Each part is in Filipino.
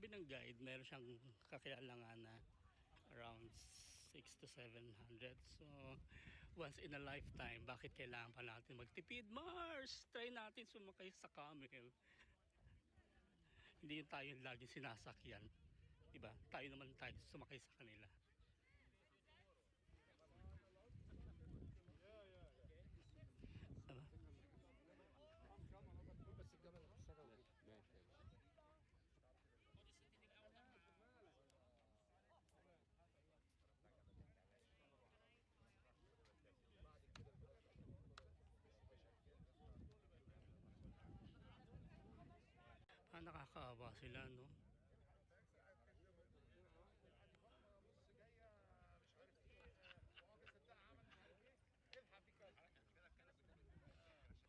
sabi ng guide, meron siyang kakilalangan na around 6 to 700. So, once in a lifetime, bakit kailangan pa natin magtipid? Mars! Try natin sumakay sa camel. Hindi yung tayo yung laging sinasakyan. Diba? Tayo naman tayo sumakay sa kanila. Diba? Nakakaawa sila, no?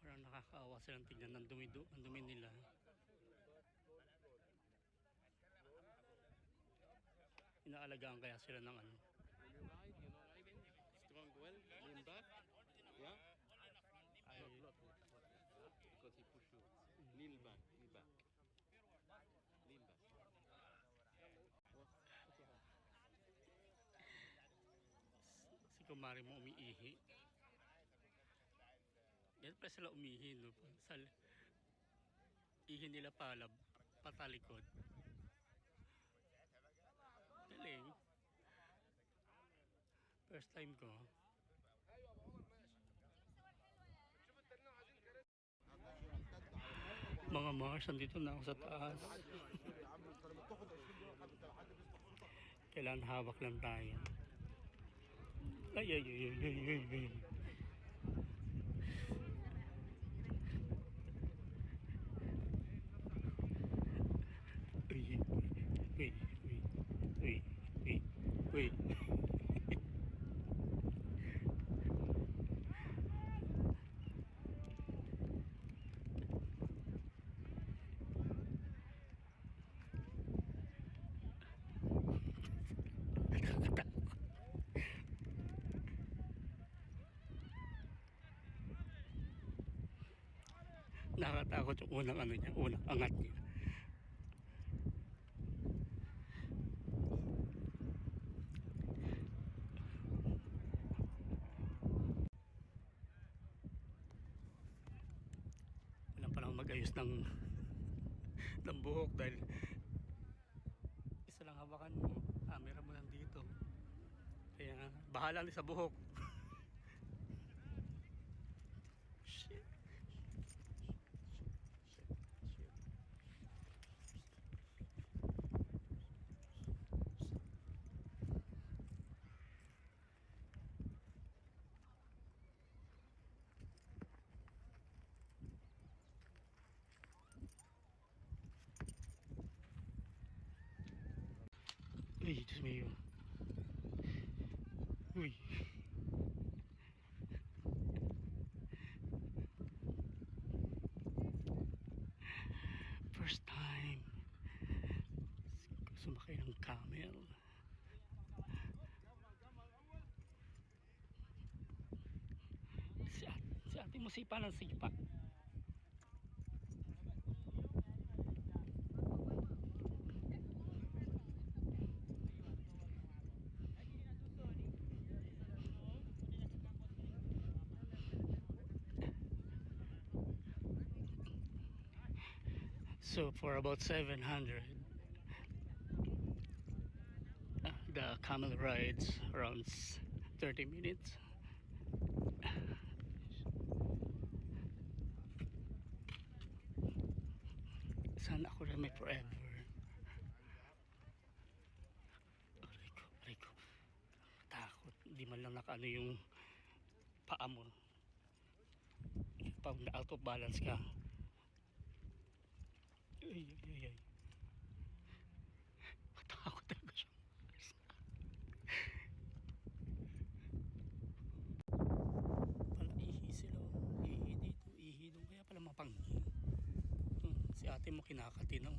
Parang nakakaawa silang tignan ng dumi nila. Inaalagaan kaya sila ng ano? Strong well, lean back. Yeah. Not. Because he push you. Lean back, lean back. Lean back. Si kumari mo umiihi. Yan pa sila umihi, no? Sa ihi nila patalikod. Galing. First time ko. Mga Mars, andito na ako sa taas. Kailangan hawak lang tayo. Ay, ay, ay, ay, ay, ay, ay. Uy, uy, uy, uy, uy, uy. Nakakatakot yung unang ano niya, unang angat niya. Walang panahon mag-ayos ng buhok dahil isa lang hawakan mo, camera mo lang dito. Kaya bahala na sa buhok. Shit. Uy, Diyos mío. Uy. First time sumakay ng camel. Si ate mo sipa ng sipa. So for about 700, the camel rides around 30 minutes. Sana ako rin may forever. Aray ko. Takot. Hindi man lang nakaano yung paa mo. Pag na out of balance ka. Ay, ay, ay. Matakot talaga siya. Pala ihi sila. Ihi dito, ihi doon. Kaya pala mapanghi. Si ate mo kinakati ng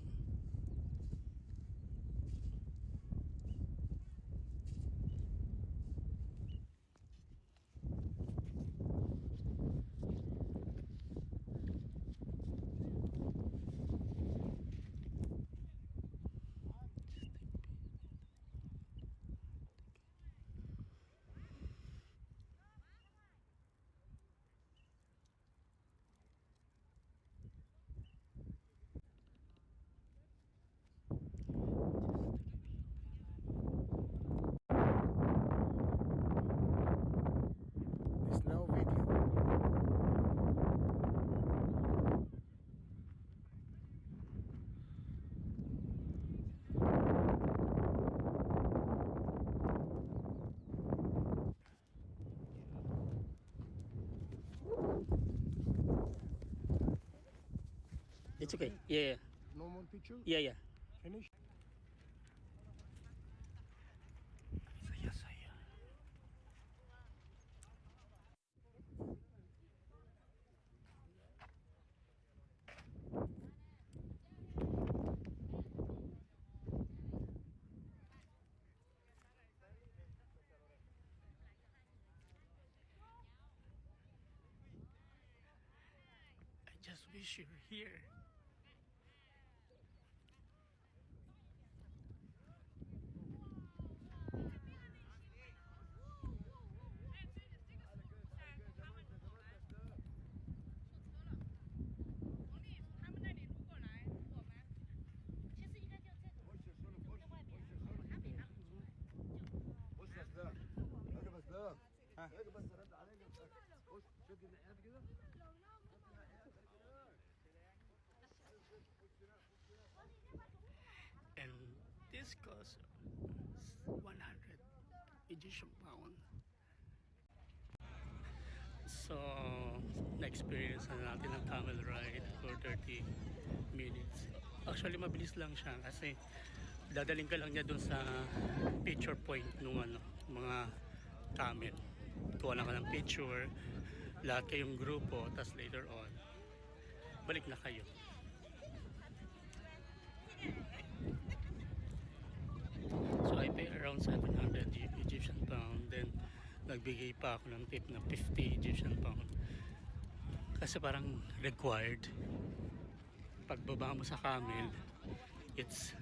It's okay. Yeah, No more picture? yeah, yeah. Finish? Saya, saya. I just wish you were here. بص يا اسلام اجي بس ده اجي بس رد عليك بص شد الناحيات كده And this costs 100 Egyptian pound. So, na-experience na natin ang camel ride for 30 minutes. Actually, mabilis lang siya kasi dadaling ka lang niya dun sa picture point nung ano, mga camel. Kuha lang ka ng picture, lahat kayong grupo, tas later on, balik na kayo. So I pay around 700 Egyptian pound, then nagbigay pa ako ng tip na 50 Egyptian pound. Kasi parang required. Pagbaba mo sa camel, it's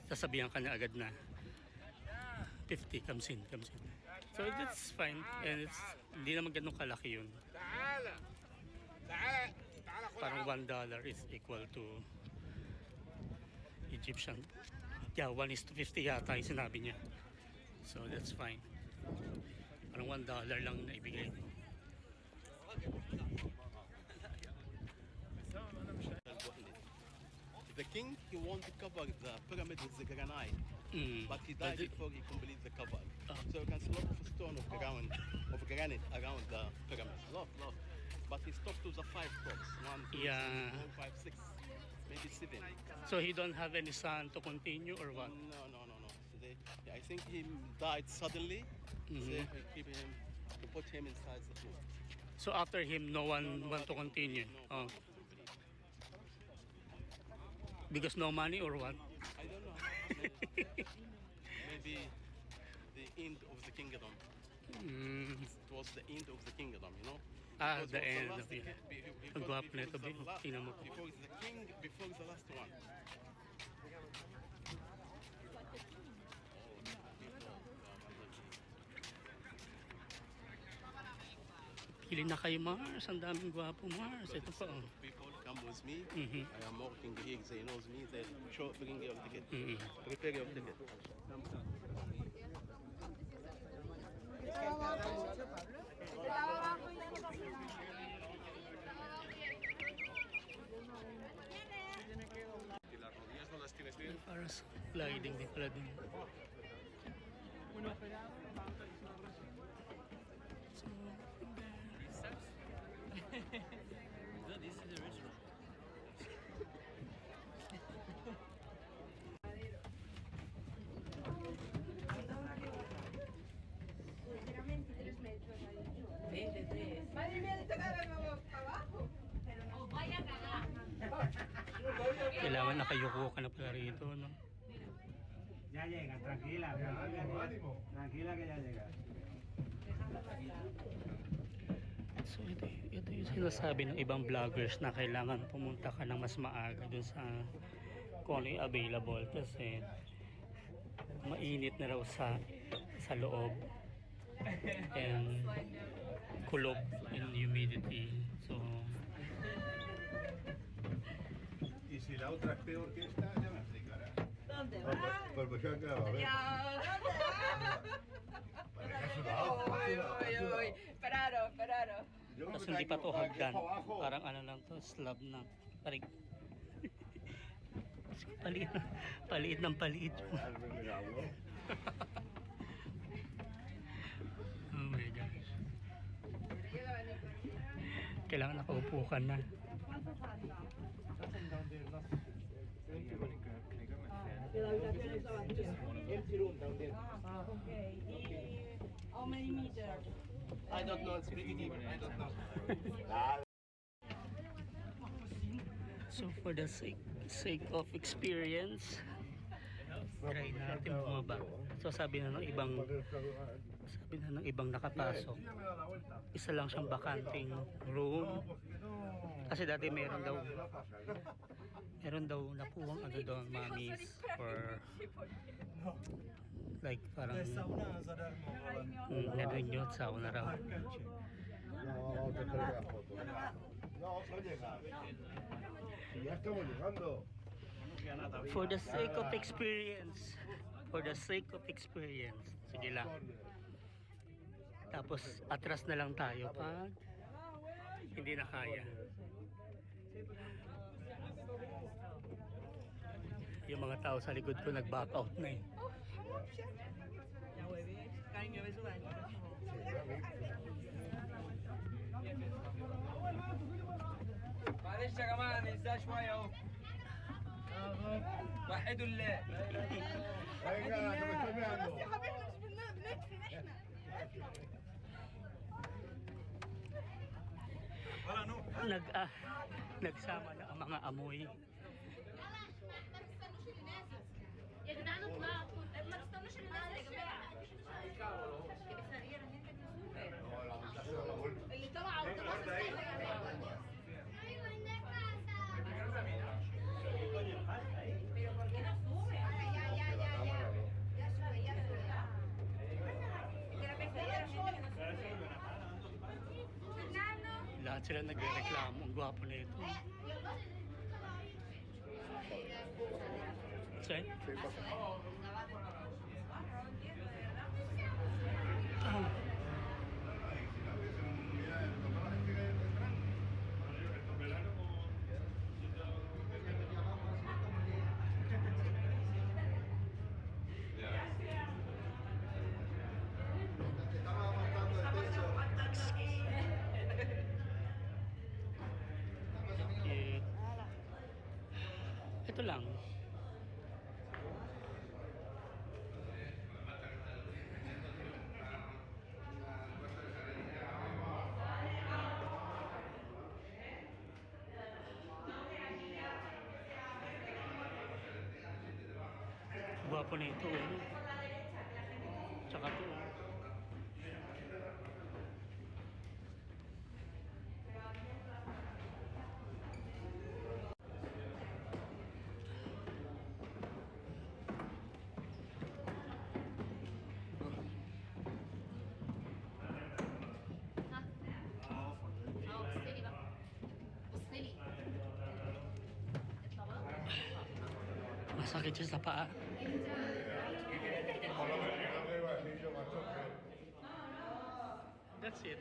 sasabihan ka na agad na 50 comes in. So it's fine, and it's hindi naman ganun kalaki yun. Parang $1 is equal to Egyptian. Yeah, 1:50 yata yung sinabi niya. So that's fine. Parang $1 lang na ibigay. The king, he wanted to cover the pyramid with the granite, but he died before he completed the cover. So you can see a lot of stone of granite around the pyramid. Lot. But he stopped to the 5 tops. 1, 2, Yeah. 3, 4, 5, 6, maybe 7. So he don't have any son to continue or what? No. So I think he died suddenly. So they put him inside the tomb. So after him, no one want to continue? Oh. Because no money or what? I don't know. Maybe the end of the kingdom. It was the end of the kingdom, you know. Ah, Because the it was end last of it. because Ang gwapo before nito, the babe. la- Tingnan mo. Before the king, before the last one. Pili na kayo, Mars. Ang daming gwapo, Mars. Ito pa, oh. People come with me. Mhm. I am working here. They knows me. They bring your ticket. Mhm. Prepare your ticket. Para sa sliding din pala din. So, This is a restaurant. Era 23 metros ahí. 23. Madre mía, le toca ver abajo. Pero no. Vaya a cagar. kailangan nakayuko ka na pala rito, no? Ya llega, tranquila, tranquila que ya llega. So ito yung sinasabi ng ibang vloggers na kailangan pumunta ka ng mas maaga dun sa kung ano yung available kasi mainit na raw sa loob and kulob and humidity. So Y si la otra es peor que esta, ya me explicará. ¿Dónde vas? Pues ya quedaba, a ver. Ya, ¿dónde vas? Esperaros. Yo tapos creo que hindi pa to hay que hagdan. para abajo. Parang ano lang to, slab na. Parig. Paliit ng paliit. Darme el agua. Oh my gosh. Kailangan nakaupo ka na. Okay. How many meters? I don't know, it's pretty deep. I don't know. So for the sake of experience, try natin bumaba. So sabi na ng ibang nakapasok, isa lang siyang bakanting room. Kasi dati meron daw nakuhang ano doon, mamis, or like parang meron yun, sauna raw. No, te traigo la foto. No, oye, si ya estamos llegando. For the sake of experience. Sige lang. Tapos atras na lang tayo pag hindi na kaya. Yung mga tao sa likod ko nag-back out na eh. معلش يا جماعه ننساه شويه اهو وحدوا الله Venga, que me estoy meando. بس يا حبيبي احنا مش بندفن احنا. Nagsama na ang mga amoy. يا جدعان اطلعوا ما تستنوش اللي نازل يا جماعه اللي طلع على التراس Lahat sila nagre-reklamo. Ang gwapo na ito. Saan? Estaba aguantando el techo. Cute. Ito lang. Gwapo na ito eh. Tsaka ito. بصلي بقى بصلي اطلع بقى Masakit siya sa paa. That's it.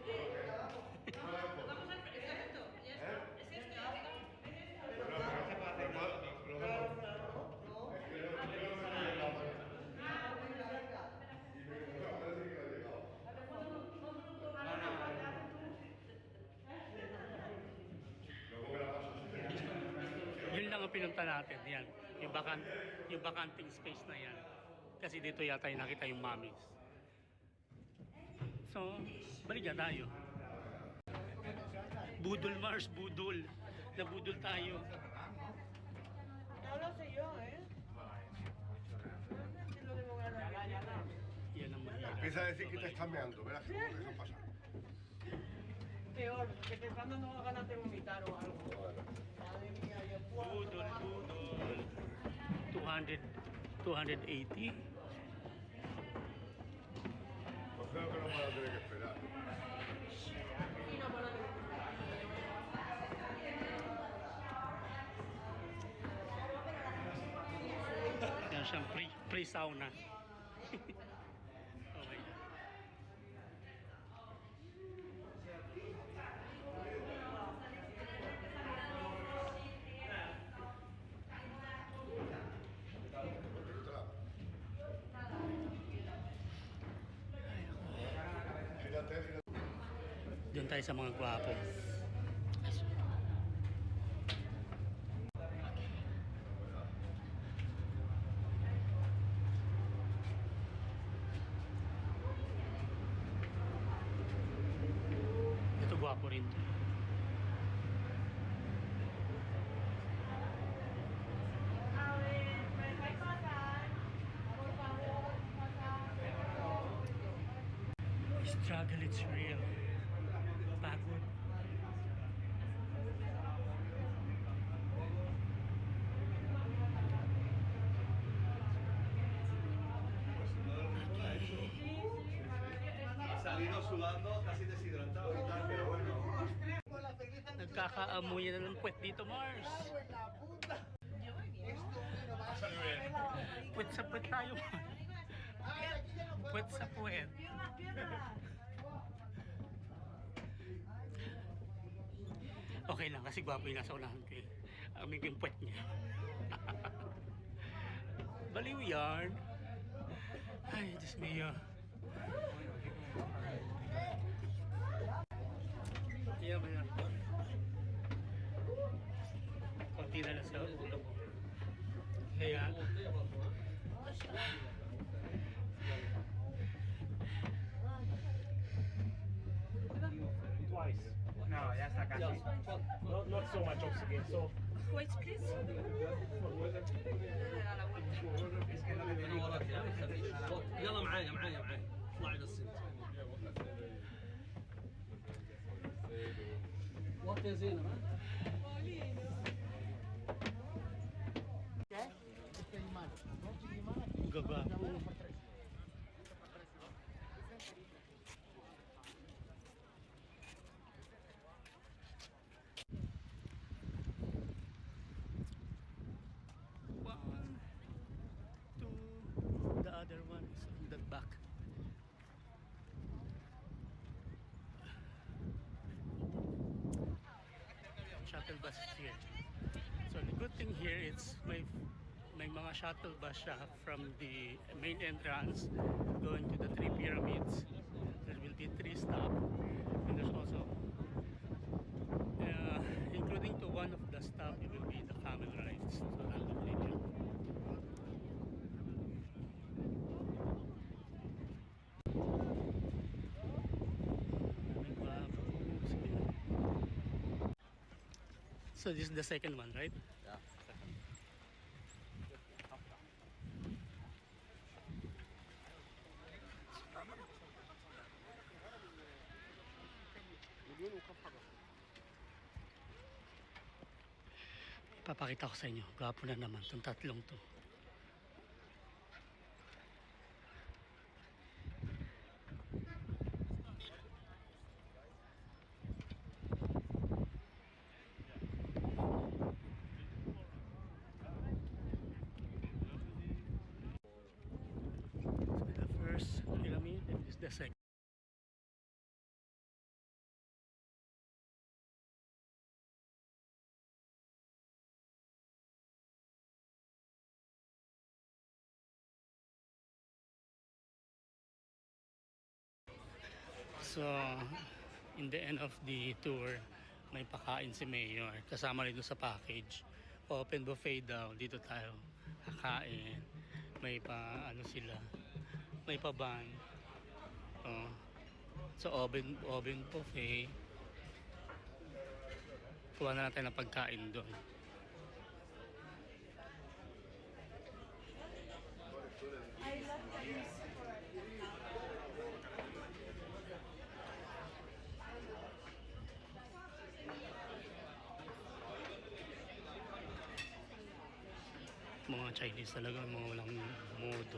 Yun lang ang pinunta natin. Yan. Yung bakanting space na yan. Kasi dito yata yung nakita yung mamis. So, balik na tayo. Budol Mars, budol. Nabudol tayo. Hablo soy yo, ¿eh? Lo de Yan ang mahirap. Empieza a decir que te estás meando, verás cómo te dejan pasar. Peor, que te están dando ganas de vomitar o algo. Madre mía, yo puedo. Budol. 280. Pues creo que no van a tener que esperar. Yan siyang pre-sauna. Okay. Doon tayo sa mga gwapo. Ay, gwapo rin to. Struggle, it's real. Pagod. Salido sudando, casi deshidratado y tal, pero bueno. Nagkakaamuyan na ng puwet dito, Mars. Puwet sa puwet tayo, Mars. Puwet sa puwet. Okay lang kasi gwapo yung nasa unahan ko eh. Amin ko yung puwet niya. Baliw yarn. Ay, Diyos mio. Kaya ba yan? Konti na lang sa ulo ko. Kaya Twice. No, ya está casi. Not so much oxygen. So, Wait, please. es que lo que te digo. يلا معايا معايا معايا اطلع الى السن وقت يا زينب gagwapo. One, two, the other one is on the back. Shuttle bus is here. So the good thing here is may mga shuttle bus siya from the main entrance going to the three pyramids. There will be 3 stops, and there's also including to one of the stop it will be the camel rides to London Bridge. So this is the second one, right? Yeah, second. Papakita ko sa inyo, gwapo na naman itong tatlong to. So the first pyramid and this is the second. So, in the end of the tour, may pakain si Mayor. Kasama rin doon sa package. Open buffet daw. Dito tayo kakain. May pa, ano sila, may pa ban. Oh. So, open buffet. Kuha na natin ng pagkain doon. Mga Chinese talaga, mga walang modo.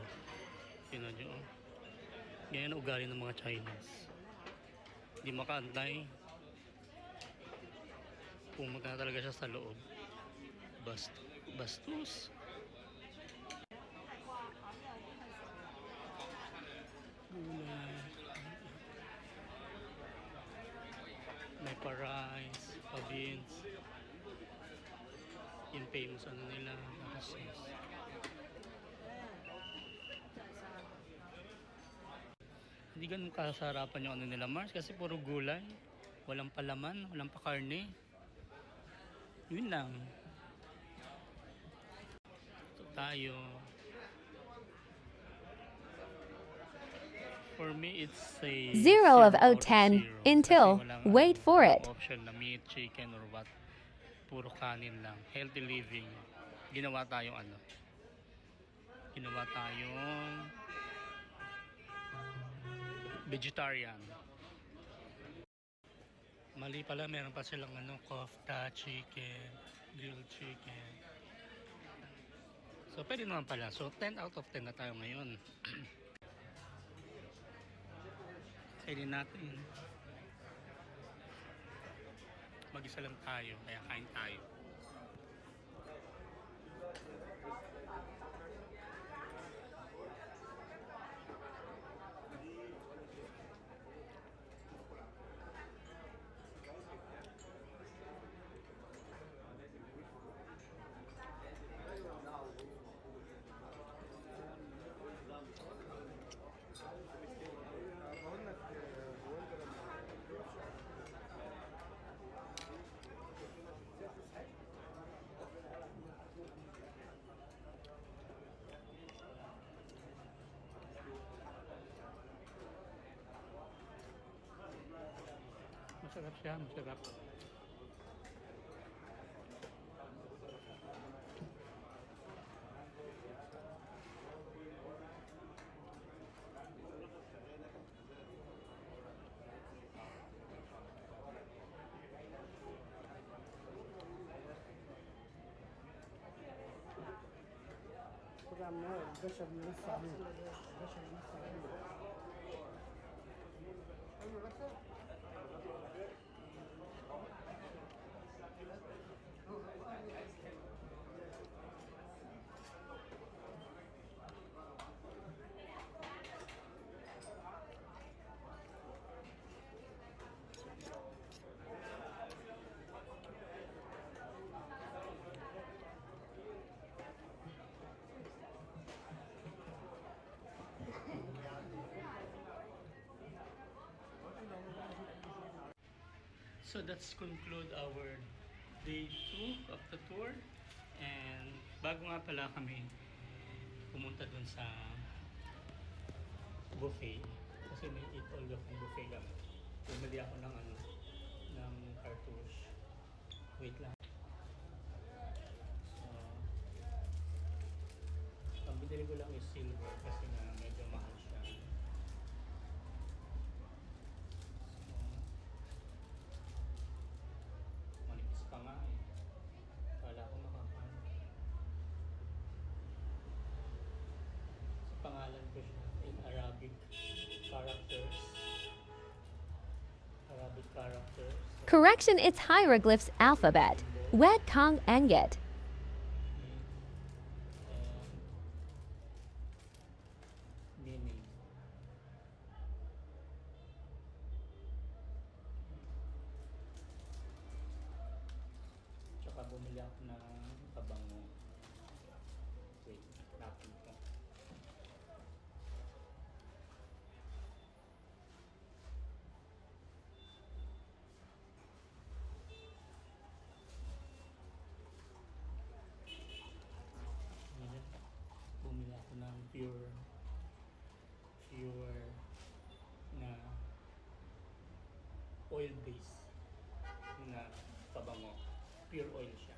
Yun nyo. Ganyan ang ugali ng mga Chinese. Hindi makaantay. Pumunta na talaga siya sa loob. Bastos. Gulay. May pa-rice, pa-beans. Yung famous ano nila, sauce. Hindi ganun kasarapan yung ano nila, Mars, kasi puro gulay. Walang palaman, walang pakarne. Yun lang. Ito tayo. For me, it's a 0 of out 10 0. until Kasi walang, wait for walang it. option na meat, chicken, or what. Puro kanin lang. Healthy living. Ginawa tayong vegetarian. Mali pala, meron pa silang kofta, chicken, grilled chicken. So, pwede naman pala. So, 10 out of 10 na tayo ngayon. Kainin natin. Mag-isa lang tayo, kaya kain tayo. Masarap siya, masarap. So that's conclude our day 2 of the tour. And bago nga pala kami pumunta dun sa buffet, kasi may eat all you can buffet kami. Bumili ako ng cartouche. Wait lang. So, ang binili ko lang is silver kasi nga medyo mahal siya. Manipis pa nga eh. Kala ko makakaano. Sa pangalan ko siya in Arabic characters. Correction, it's hieroglyphs alphabet. Wet Kong Enget. Meaning. Tsaka bumili ako ng pabango. Wait, napin ko. Bumili ako ng pure na oil base na pabango. Pure oil siya.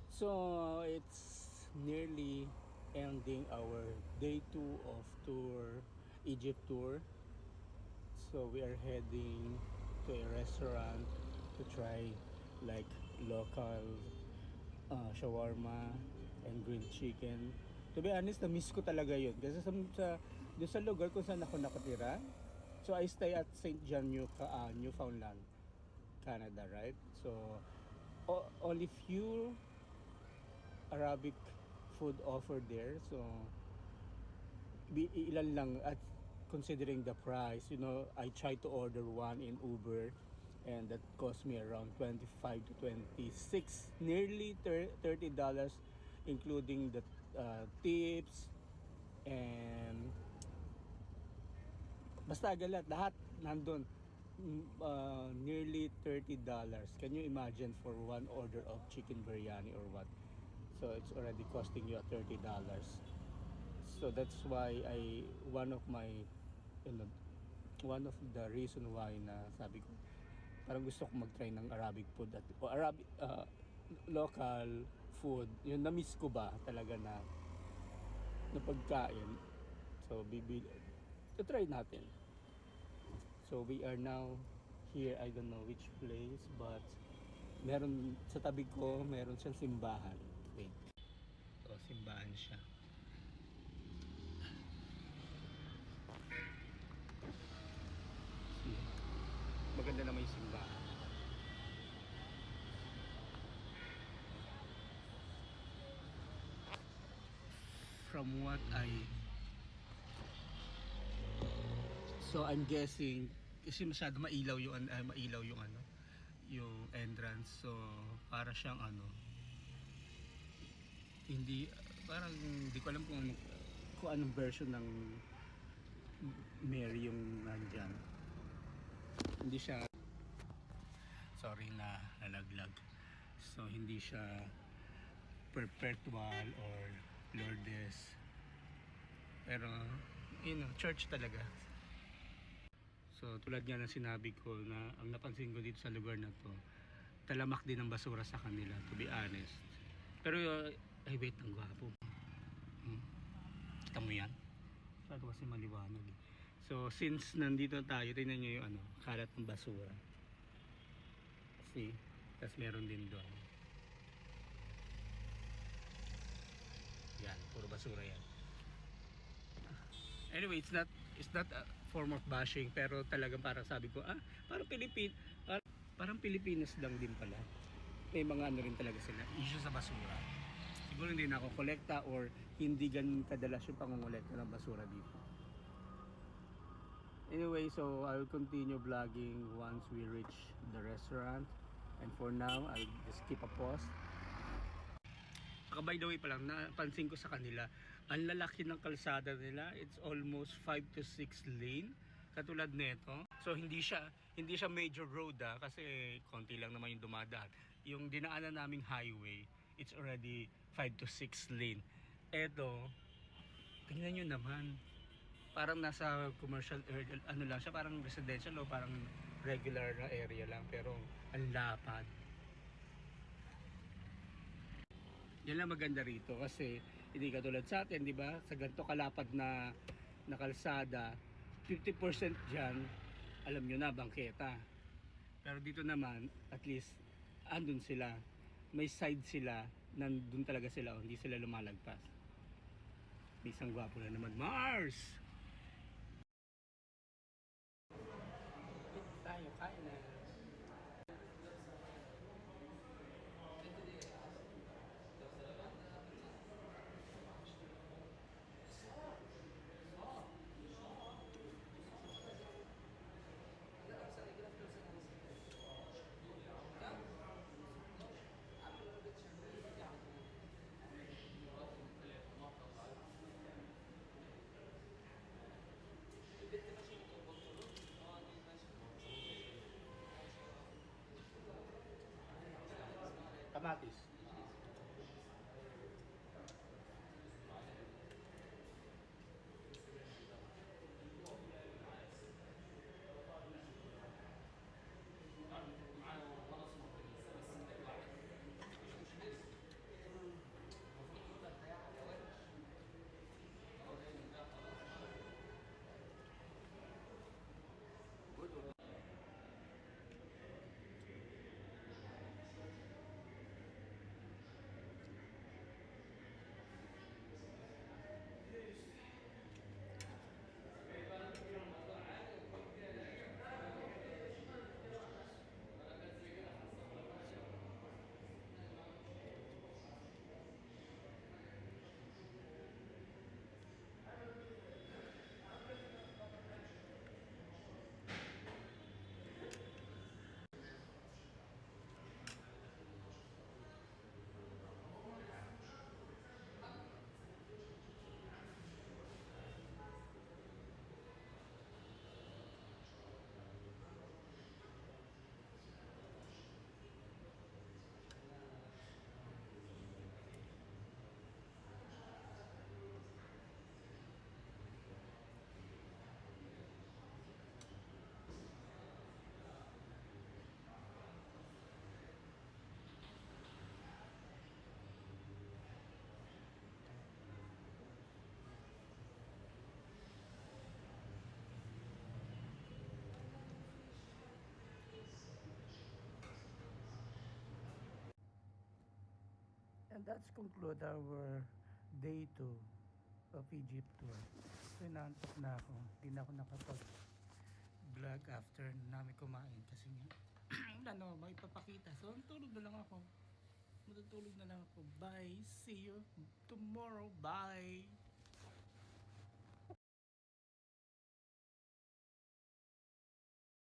So it's nearly ending our day 2 of Egypt tour. So we are heading to a restaurant to try like local shawarma and grilled chicken. To be honest, na-miss ko talaga yun. Kasi doon sa lugar kung saan ako nakatira, so I stay at St. John, Newfoundland, Canada, right? So, only few Arabic food offered there. So, ilan lang at considering the price, I tried to order one in Uber and that cost me around 25 to 26, nearly $30, including the tips and basta lahat nandun. Nearly $30. Can you imagine for one order of chicken biryani or what? So it's already costing you $30. So that's why one of my, you know, one of the reason why na sabi ko, parang gusto ko mag-try ng Arabic food at o Arabic local food. Yung na-miss ko ba talaga na pagkain. So try natin. So we are now here, I don't know which place, but meron sa tabi ko, meron siyang simbahan. Wait. So simbahan siya. Maganda naman yung simbahan. From what so I'm guessing kasi masyado mailaw yung ano, yung entrance. So para siyang ano, hindi, parang hindi ko alam kung anong version ng Mary yung nandyan. Hindi siya, sorry na nalaglag, so hindi siya perpetual or Lourdes, pero church talaga. So tulad nga ng sinabi ko, na ang napansin ko dito sa lugar na to, talamak din ang basura sa kanila, to be honest. Pero ay wait, ang gwapo. Kita mo yan? Masyado kasi maliwanag eh. So since nandito tayo, tingnan nyo yung kalat ng basura. See? Tapos meron din doon. Yan, puro basura yan. Anyway, it's not a form of bashing, pero talagang parang sabi ko, parang parang Pilipinas lang din pala. May mga ano rin talaga sila, issue sa basura. Siguro hindi na ako kolekta or hindi ganun kadalas yung pangongolekta ng basura dito. Anyway, so I'll continue vlogging once we reach the restaurant, and for now I'll just keep a pause. By the way pa lang, napansin ko sa kanila, ang lalaki ng kalsada nila. It's almost 5 to 6 lane katulad nito. So hindi siya major road kasi konti lang naman yung dumadaan. Yung dinaanan naming highway, it's already 5 to 6 lane. Eto, tingnan nyo naman, parang nasa commercial area, lang siya, parang residential o parang regular na area lang, pero ang lapad. Yan lang maganda rito kasi hindi katulad sa atin, di ba? Sa ganito kalapad na kalsada, 50% dyan, alam nyo na, bangketa. Pero dito naman, at least, andun sila. May side sila, nandun talaga sila, hindi sila lumalagpas. Isang gwapo na naman, Mars! Tayo, kain na. Kamatis. And that's conclude our day 2 of Egypt tour. So inaantok na ako. Hindi na ako nakapag-vlog after namin kumain kasi nga wala na ako maipapakita. So tulog na lang ako. Matutulog na lang ako. Bye. See you tomorrow. Bye.